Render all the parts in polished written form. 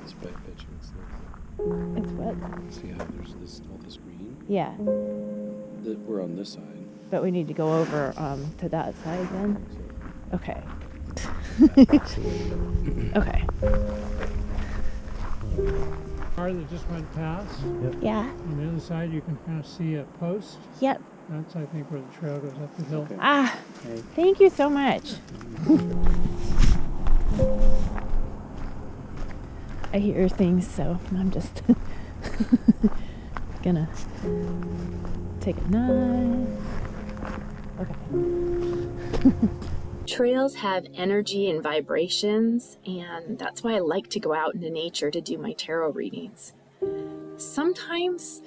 It's wet pitching. It's like It's wet. see how there's all this green? Yeah, We're on this side. but we need to go over to that side then. So Okay. that's the way. Okay. Car that just went past. Yeah. On the other side, you can kind of see a post. Yep. That's, I think, where the trail goes up the hill. Okay. Ah, Okay. thank you so much. I hear things, so I'm just gonna take a nice. Okay. Trails have energy and vibrations, and that's why I like to go out into nature to do my tarot readings. Sometimes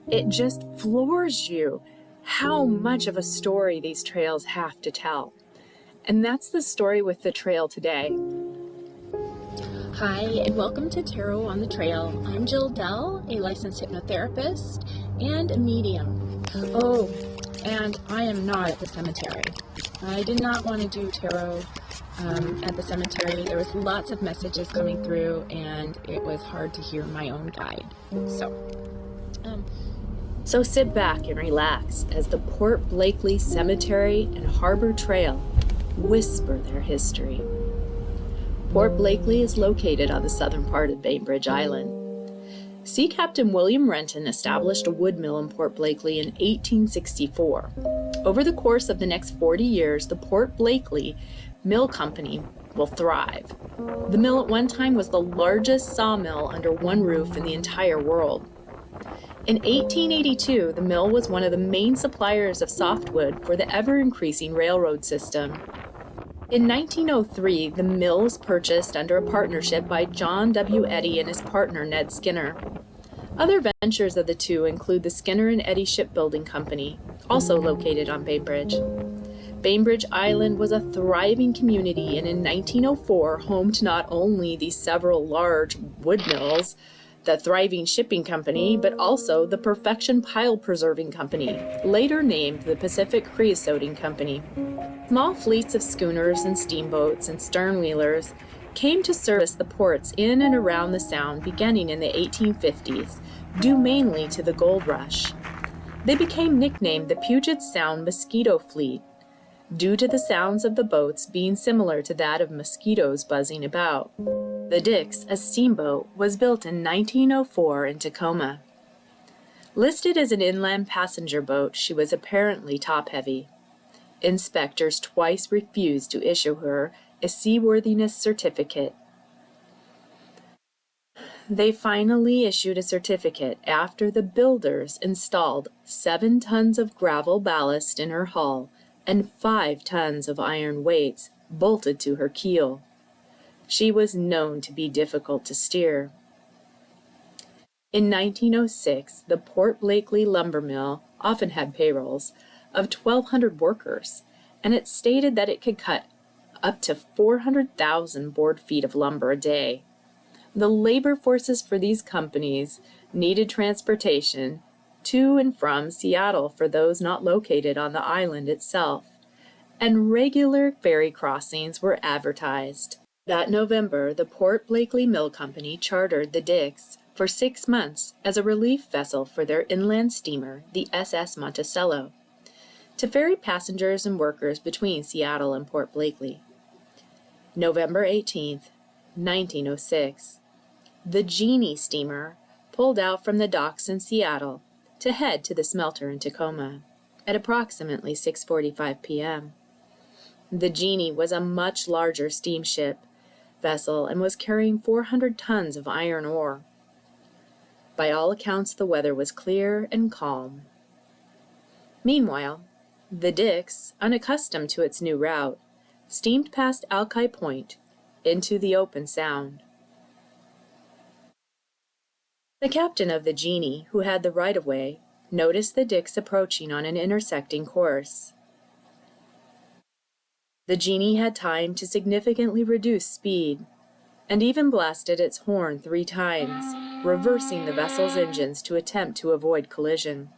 it just floors you how much of a story these trails have to tell. And that's the story with the trail today. Hi, and welcome to Tarot on the Trail. I'm Jill Dell, a licensed hypnotherapist and a medium. Oh, and I am not at the cemetery. I did not want to do tarot at the cemetery. There was lots of messages coming through, and it was hard to hear my own guide. So sit back and relax as the Port Blakely Cemetery and Harbor Trail whisper their history. Port Blakely is located on the southern part of Bainbridge Island. Sea Captain William Renton established a wood mill in Port Blakely in 1864. Over the course of the next 40 years, the Port Blakely Mill Company will thrive. The mill at one time was the largest sawmill under one roof in the entire world. In 1882, the mill was one of the main suppliers of softwood for the ever-increasing railroad system. In 1903, the mill was purchased under a partnership by John W. Eddy and his partner Ned Skinner. Other ventures of the two include the Skinner and Eddy Shipbuilding Company, also located on Bainbridge. Bainbridge Island was a thriving community and in 1904 home to not only the several large wood mills, the thriving shipping company, but also the Perfection Pile Preserving Company, later named the Pacific Creosoting Company. Small fleets of schooners and steamboats and sternwheelers came to service the ports in and around the Sound beginning in the 1850s, due mainly to the gold rush. They became nicknamed the Puget Sound Mosquito Fleet, due to the sounds of the boats being similar to that of mosquitoes buzzing about. The Dix, a steamboat, was built in 1904 in Tacoma. Listed as an inland passenger boat, she was apparently top-heavy. Inspectors twice refused to issue her a seaworthiness certificate. They finally issued a certificate after the builders installed 7 tons of gravel ballast in her hull and 5 tons of iron weights bolted to her keel. She was known to be difficult to steer. In 1906, the Port Blakely lumber mill often had payrolls of 1,200 workers, and it stated that it could cut up to 400,000 board feet of lumber a day. The labor forces for these companies needed transportation to and from Seattle for those not located on the island itself, and regular ferry crossings were advertised. That November, the Port Blakely Mill Company chartered the Dix for 6 months as a relief vessel for their inland steamer, the SS Monticello, to ferry passengers and workers between Seattle and Port Blakely. November 18th, 1906, the Genie steamer pulled out from the docks in Seattle to head to the smelter in Tacoma at approximately 6:45 p.m. The Genie was a much larger steamship vessel and was carrying 400 tons of iron ore. By all accounts, the weather was clear and calm. Meanwhile, the Dix, unaccustomed to its new route, steamed past Alki Point into the open Sound. The captain of the Genie, who had the right-of-way, noticed the Dix approaching on an intersecting course. The Genie had time to significantly reduce speed, and even blasted its horn 3 times, reversing the vessel's engines to attempt to avoid collision.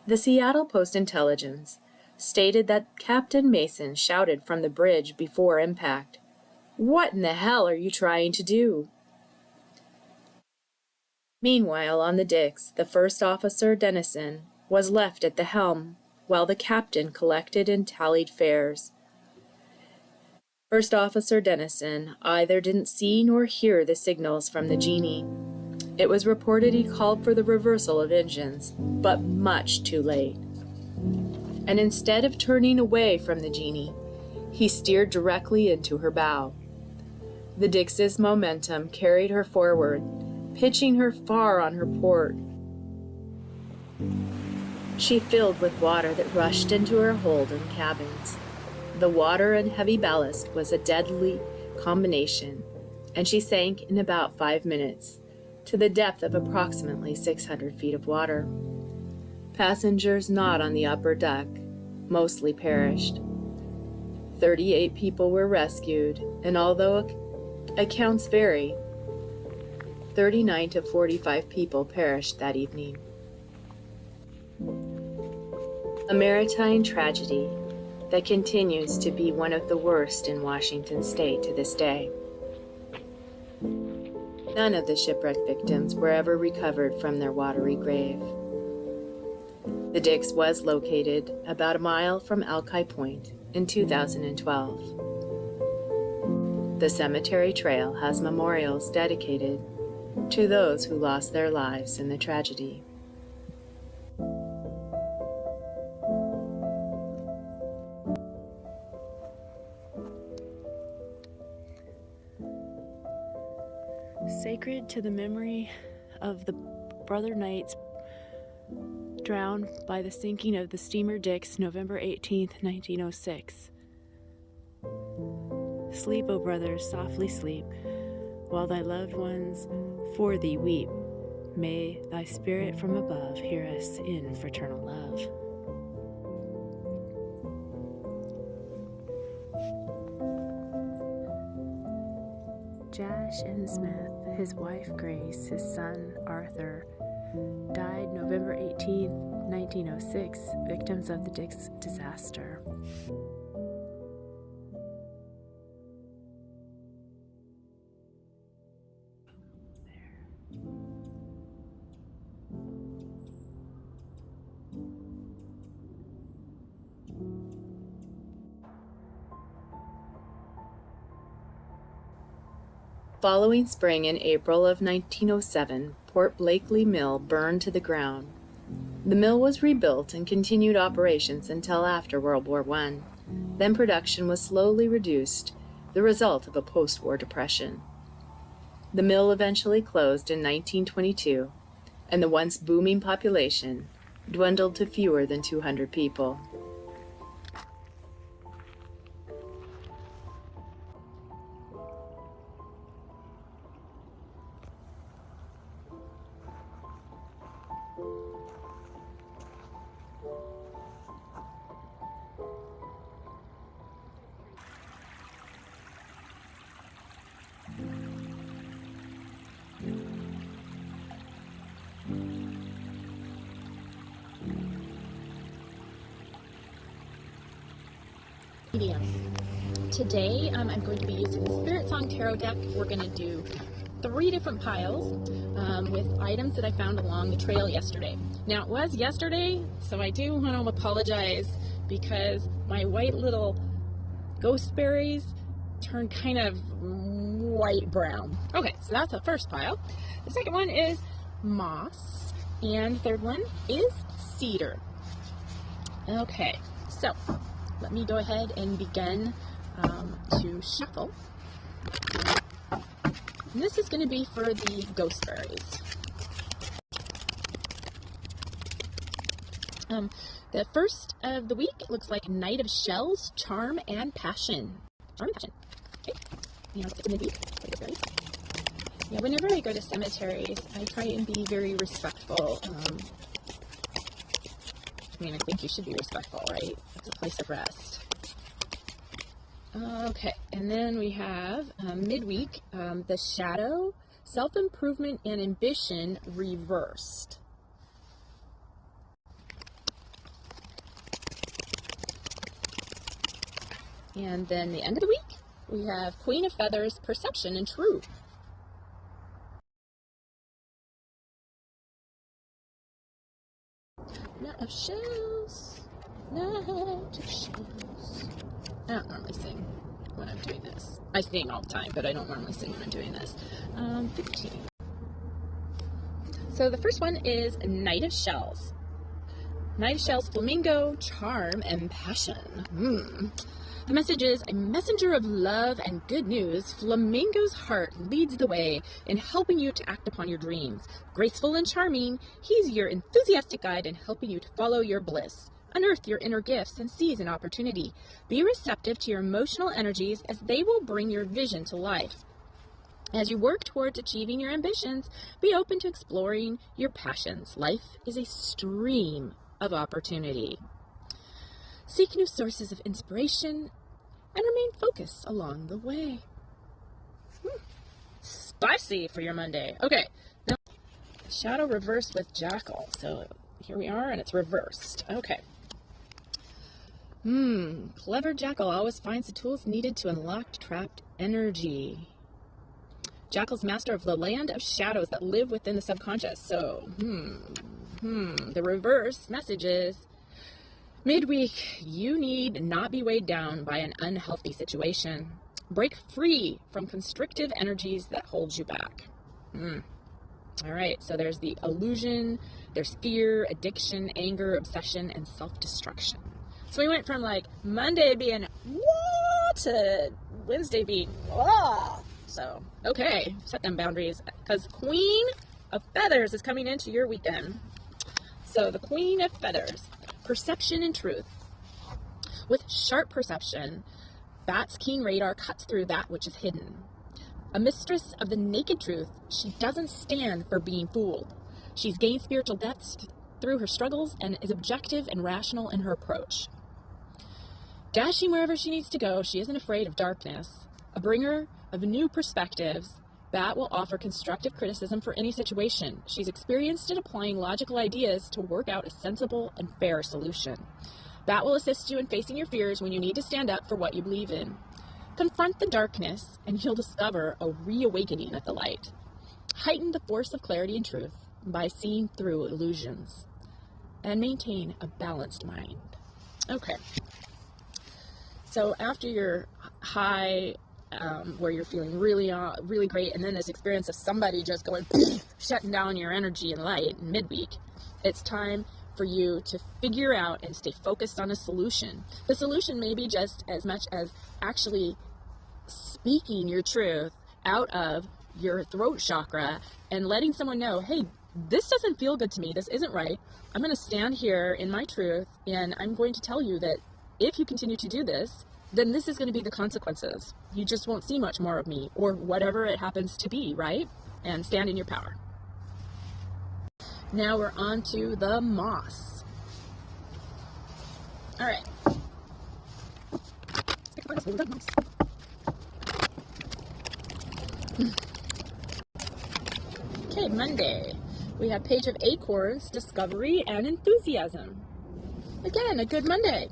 The Seattle Post-Intelligence stated that Captain Mason shouted from the bridge before impact, What in the hell are you trying to do? Meanwhile, on the Dix, the first officer, Dennison, was left at the helm, while the captain collected and tallied fares. First Officer Dennison either didn't see nor hear the signals from the genie. It was reported he called for the reversal of engines, but much too late. And instead of turning away from the genie, he steered directly into her bow. The Dix's momentum carried her forward, pitching her far on her port. She filled with water that rushed into her hold and cabins. The water and heavy ballast was a deadly combination, and she sank in about 5 minutes, to the depth of approximately 600 feet of water. Passengers not on the upper deck mostly perished. 38 people were rescued, and although accounts vary, 39 to 45 people perished that evening. A maritime tragedy that continues to be one of the worst in Washington state to this day. None of the shipwreck victims were ever recovered from their watery grave. The Dix was located about a mile from Alki Point in 2012. The cemetery trail has memorials dedicated to those who lost their lives in the tragedy. Sacred to the memory of the brother knights drowned by the sinking of the steamer Dix, November 18th, 1906. Sleep, O brothers, softly sleep, while thy loved ones for thee weep. May thy spirit from above hear us in fraternal love. Jash N. Smith, his wife Grace, his son Arthur, died November 18, 1906, victims of the Dix disaster. Following spring in April of 1907, Port Blakely Mill burned to the ground. The mill was rebuilt and continued operations until after World War I. Then production was slowly reduced, the result of a post-war depression. The mill eventually closed in 1922, and the once booming population dwindled to fewer than 200 people. Medium. Today I'm going to be using the Spirit Song Tarot deck. We're going to do 3 different piles with items that I found along the trail yesterday. Now it was yesterday, so I do want to apologize because my white little ghost berries turned kind of white brown. Okay, so that's the first pile. The second one is moss, and the third one is cedar. Okay, so let me go ahead and begin to shuffle. And this is going to be for the ghost berries. The first of the week looks like Knight of Shells, Charm, and Passion. Charm and Passion. Okay. Now let's get in the deep for the berries. Yeah, whenever I go to cemeteries, I try and be very respectful. I mean, I think you should be respectful, right? It's a place of rest. Okay, and then we have midweek, the Shadow, Self-Improvement and Ambition reversed. And then the end of the week, we have Queen of Feathers, Perception and Truth. Knight of Shells. Knight of Shells. I don't normally sing when I'm doing this. I sing all the time, but I don't normally sing when I'm doing this. 15. So the first one is Knight of Shells. Knight of Shells, Flamingo, Charm, and Passion. The message is a messenger of love and good news. Flamingo's heart leads the way in helping you to act upon your dreams. Graceful and charming, he's your enthusiastic guide in helping you to follow your bliss. Unearth your inner gifts and seize an opportunity. Be receptive to your emotional energies as they will bring your vision to life. As you work towards achieving your ambitions, be open to exploring your passions. Life is a stream of opportunity. Seek new sources of inspiration and remain focused along the way. Spicy for your Monday. Okay, now shadow reversed with jackal. So here we are, and it's reversed. Okay. Clever jackal always finds the tools needed to unlock trapped energy. Jackal's master of the land of shadows that live within the subconscious. So, the reverse message is, midweek, you need not be weighed down by an unhealthy situation. Break free from constrictive energies that hold you back. All right, so there's the illusion, there's fear, addiction, anger, obsession, and self-destruction. So we went from like Monday being whoa to Wednesday being whoa. So, okay, set them boundaries because Queen of Feathers is coming into your weekend. So the Queen of Feathers, perception and truth. With sharp perception, Bat's keen radar cuts through that which is hidden. A mistress of the naked truth, she doesn't stand for being fooled. She's gained spiritual depth through her struggles and is objective and rational in her approach. Dashing wherever she needs to go, she isn't afraid of darkness. A bringer of new perspectives, Bat will offer constructive criticism for any situation. She's experienced in applying logical ideas to work out a sensible and fair solution. Bat will assist you in facing your fears when you need to stand up for what you believe in. Confront the darkness, and you'll discover a reawakening of the light. Heighten the force of clarity and truth by seeing through illusions. And maintain a balanced mind. Okay. So after your high, where you're feeling really great, and then this experience of somebody just going, shutting down your energy and light in midweek, it's time for you to figure out and stay focused on a solution. The solution may be just as much as actually speaking your truth out of your throat chakra and letting someone know, hey, this doesn't feel good to me. This isn't right. I'm going to stand here in my truth, and I'm going to tell you that if you continue to do this, then this is going to be the consequences. You just won't see much more of me, or whatever it happens to be, right? And stand in your power. Now we're on to the moss. All right. Okay, Monday. We have Page of Acorns, Discovery, and Enthusiasm. Again, a good Monday.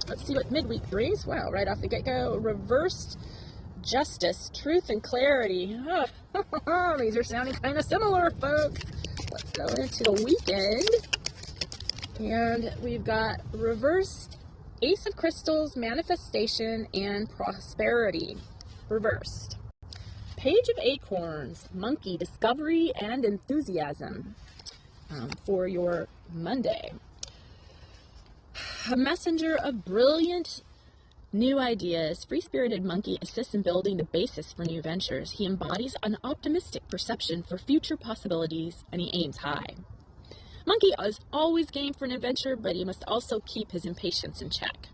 Let's see what midweek brings. Wow, right off the get-go. Reversed Justice, Truth, and Clarity. These are sounding kind of similar, folks. Let's go into the weekend. And we've got Reversed Ace of Crystals, Manifestation, and Prosperity. Reversed. Page of Acorns, Monkey, Discovery, and Enthusiasm for your Monday. A messenger of brilliant new ideas, free-spirited Monkey assists in building the basis for new ventures. He embodies an optimistic perception for future possibilities, and he aims high. Monkey is always game for an adventure, but he must also keep his impatience in check.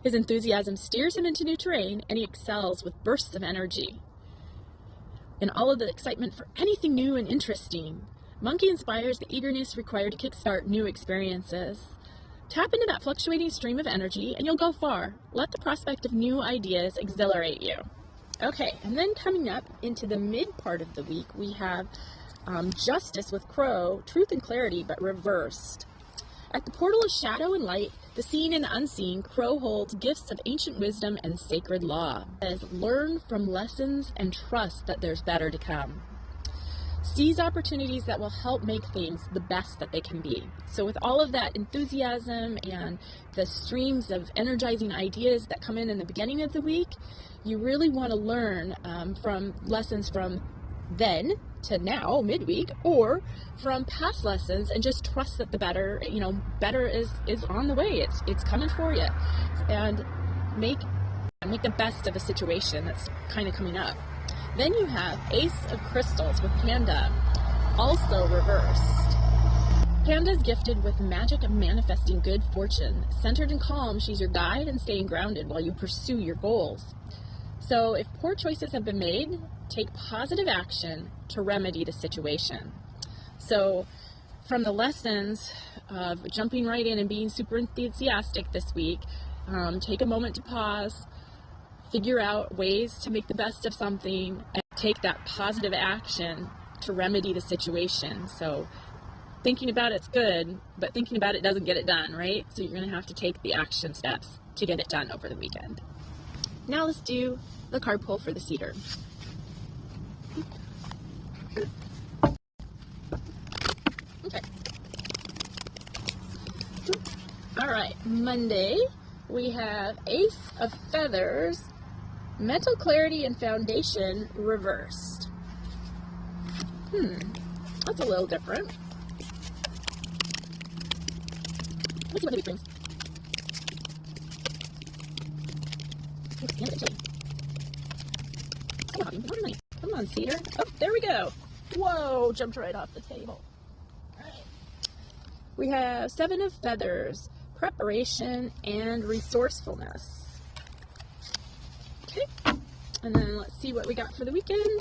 His enthusiasm steers him into new terrain, and he excels with bursts of energy. In all of the excitement for anything new and interesting, Monkey inspires the eagerness required to kickstart new experiences. Tap into that fluctuating stream of energy, and you'll go far. Let the prospect of new ideas exhilarate you. Okay, and then coming up into the mid part of the week, we have Justice with Crow, Truth and Clarity, but reversed. At the portal of shadow and light, the seen and the unseen, Crow holds gifts of ancient wisdom and sacred law. It says, learn from lessons and trust that there's better to come. Seize opportunities that will help make things the best that they can be. So with all of that enthusiasm and the streams of energizing ideas that come in the beginning of the week, you really want to learn from lessons from then to now, midweek, or from past lessons, and just trust that the better, better is on the way. It's coming for you, and make the best of a situation that's kind of coming up. Then you have Ace of Crystals with Panda, also reversed. Panda's gifted with magic of manifesting good fortune. Centered and calm, she's your guide and staying grounded while you pursue your goals. So if poor choices have been made, take positive action to remedy the situation. So from the lessons of jumping right in and being super enthusiastic this week, take a moment to pause, figure out ways to make the best of something, and take that positive action to remedy the situation. So thinking about it's good, but thinking about it doesn't get it done, right? So you're going to have to take the action steps to get it done over the weekend. Now let's do the card pull for the cedar. Okay. All right, Monday we have Ace of Feathers, Mental Clarity and Foundation reversed. That's a little different. Let's see what it brings. Come on, Cedar. Oh, there we go. Whoa, jumped right off the table. All right. We have Seven of Feathers, Preparation and Resourcefulness. Okay. And then let's see what we got for the weekend.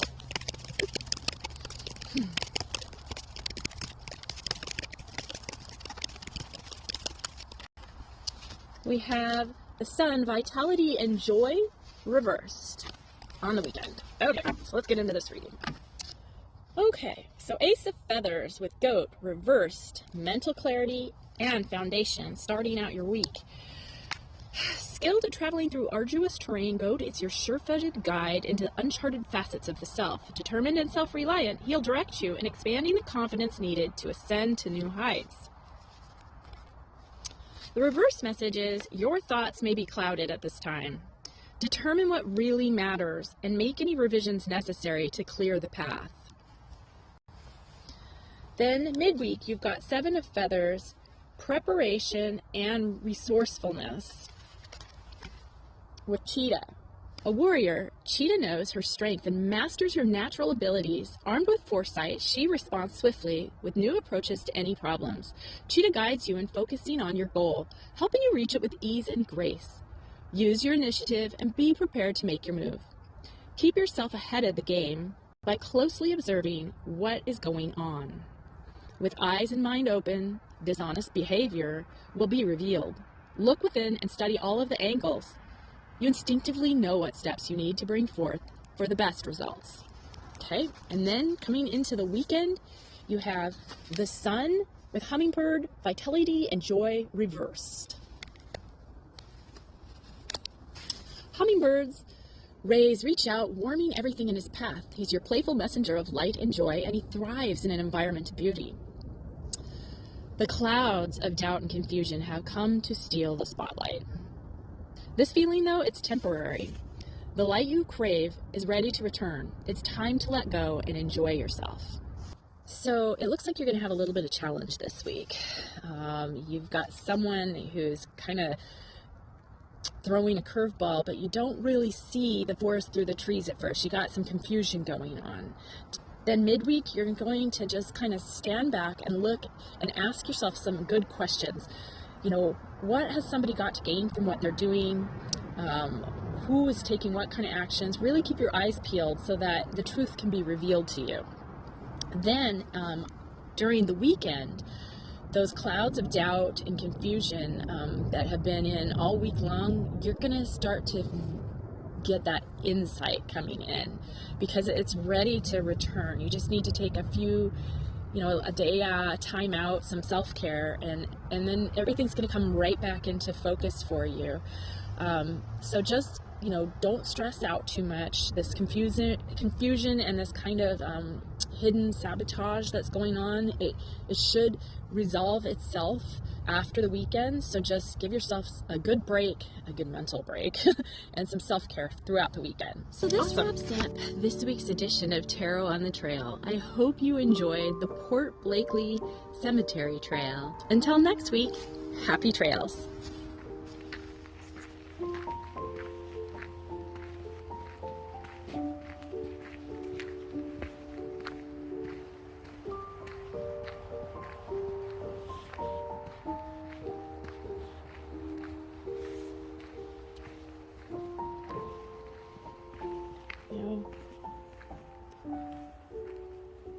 We have the Sun, Vitality and Joy reversed on the weekend. Okay, so let's get into this reading. Okay, so Ace of Feathers with Goat reversed, Mental Clarity and Foundation starting out your week. Skilled at traveling through arduous terrain, Goat is your sure-footed guide into uncharted facets of the self. Determined and self-reliant, he'll direct you in expanding the confidence needed to ascend to new heights. The reverse message is, your thoughts may be clouded at this time. Determine what really matters and make any revisions necessary to clear the path. Then midweek, you've got Seven of Feathers, Preparation and Resourcefulness with Cheetah. A warrior, Cheetah knows her strength and masters her natural abilities. Armed with foresight, she responds swiftly with new approaches to any problems. Cheetah guides you in focusing on your goal, helping you reach it with ease and grace. Use your initiative and be prepared to make your move. Keep yourself ahead of the game by closely observing what is going on. With eyes and mind open, dishonest behavior will be revealed. Look within and study all of the angles. You instinctively know what steps you need to bring forth for the best results. Okay, and then coming into the weekend, you have the Sun with Hummingbird, Vitality and Joy reversed. Hummingbirds reach out, warming everything in his path. He's your playful messenger of light and joy, and he thrives in an environment of beauty. The clouds of doubt and confusion have come to steal the spotlight. This feeling, though, it's temporary. The light you crave is ready to return. It's time to let go and enjoy yourself. So it looks like you're going to have a little bit of challenge this week. You've got someone who's kind of throwing a curveball, but you don't really see the forest through the trees at first. You got some confusion going on. Then midweek, you're going to just kind of stand back and look and ask yourself some good questions. What has somebody got to gain from what they're doing? Who is taking what kind of actions? Really keep your eyes peeled so that the truth can be revealed to you. Then, during the weekend, those clouds of doubt and confusion that have been in all week long, you're going to start to get that insight coming in because it's ready to return. You just need to take a few a day time out, some self-care, and then everything's going to come right back into focus for you. So just, don't stress out too much. This confusion and this kind of hidden sabotage that's going on, it should resolve itself after the weekend. So just give yourself a good break, a good mental break, and some self-care throughout the weekend. So this wraps up this week's edition of Tarot on the Trail. I hope you enjoyed the Port Blakely Cemetery Trail. Until next week, happy trails.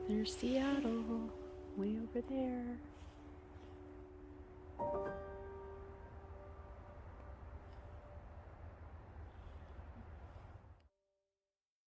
There's Seattle, way over there.